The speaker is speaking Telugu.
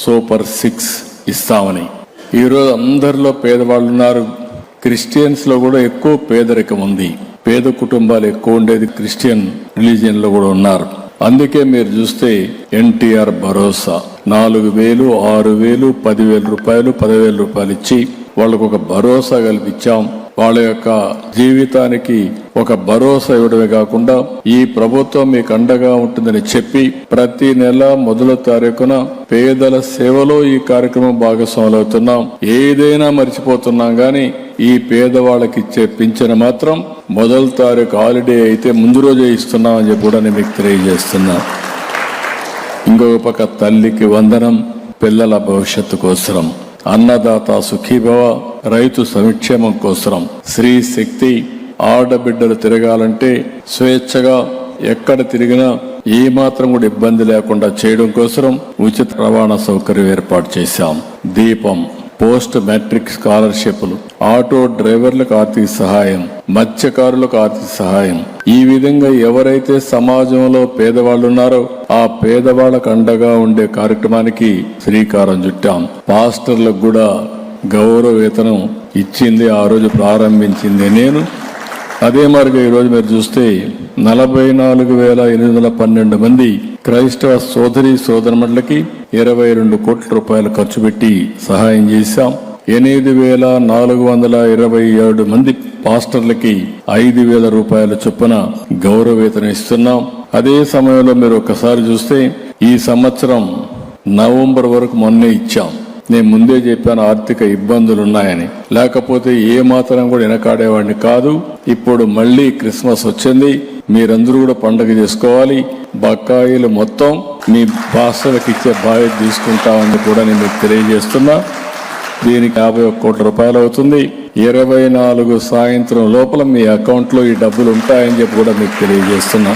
సూపర్ 6 ఇస్తామని. ఈరోజు అందరిలో పేదవాళ్ళు ఉన్నారు. క్రిస్టియన్స్ లో కూడా ఎక్కువ పేదరికం ఉంది. పేద కుటుంబాలు ఎక్కువ ఉండేది క్రిస్టియన్ రిలీజియన్ లో కూడా ఉన్నారు. అందుకే మీరు చూస్తే ఎన్టీఆర్ భరోసా 4,000, 6,000, 10,000 రూపాయలు, 10,000 రూపాయలు ఇచ్చి వాళ్ళకు ఒక భరోసా కల్పించాం. వాళ్ళ యొక్క జీవితానికి ఒక భరోసా ఇవ్వడమే కాకుండా ఈ ప్రభుత్వం మీకు అండగా ఉంటుందని చెప్పి ప్రతి నెల మొదటి తారీఖున పేదల సేవలో ఈ కార్యక్రమం భాగస్వాములు అవుతున్నాం. ఏదైనా మర్చిపోతున్నాం గాని ఈ పేదవాళ్ళకి ఇచ్చే పింఛను మాత్రం మొదటి తారీఖు హాలిడే అయితే ముందు రోజే ఇస్తున్నామని చెప్పి కూడా నేను మీకు తెలియజేస్తున్నా. ఇంకొక పక్క తల్లికి వందనం, పిల్లల భవిష్యత్తు కోసరం, అన్నదాత సుఖీభవ, రైతు సంక్షేమం కోసరం, స్త్రీ శక్తి, ఆడబిడ్డలు తిరగాలంటే స్వేచ్ఛగా ఎక్కడ తిరిగినా ఏ మాత్రం కూడా ఇబ్బంది లేకుండా చేయడం కోసం ఉచిత రవాణా సౌకర్యం ఏర్పాటు చేశాం. దీపం, పోస్ట్ మెట్రిక్ స్కాలర్షిప్లు, ఆటో డ్రైవర్లకు ఆర్థిక సహాయం, మత్స్యకారులకు ఆర్థిక సహాయం. ఈ విధంగా ఎవరైతే సమాజంలో పేదవాళ్ళు ఉన్నారో ఆ పేదవాళ్ళకు అండగా ఉండే కార్యక్రమానికి శ్రీకారం చుట్టాం. పాస్టర్లకు కూడా గౌరవ వేతనం ఇచ్చింది, ఆ రోజు ప్రారంభించింది నేను. అదే మరిగా ఈరోజు మీరు చూస్తే 44,812 మంది క్రైస్తవ సోదరి సోదరులకి 22 కోట్ల రూపాయలు ఖర్చు పెట్టి సహాయం చేశాం. 8,427 మంది పాస్టర్లకి 5,000 రూపాయల చొప్పున గౌరవ వేతనం ఇస్తున్నాం. అదే సమయంలో మీరు ఒక్కసారి చూస్తే ఈ సంవత్సరం నవంబర్ వరకు మొన్నే ఇచ్చాం. నేను ముందే చెప్పాను ఆర్థిక ఇబ్బందులు ఉన్నాయని, లేకపోతే ఏ మాత్రం కూడా వెనకాడేవాడిని కాదు. ఇప్పుడు మళ్ళీ క్రిస్మస్ వచ్చింది, మీరందరూ కూడా పండుగ చేసుకోవాలి. బకాయిలు మొత్తం మీ పాస్టర్లకు ఇచ్చే బాధ్యత తీసుకుంటామని కూడా నేను మీకు తెలియజేస్తున్నా. దీనికి 51 కోట్ల రూపాయలు అవుతుంది. 24 సాయంత్రం లోపల మీ అకౌంట్లో ఈ డబ్బులు ఉంటాయని చెప్పి కూడా మీకు తెలియజేస్తున్నా.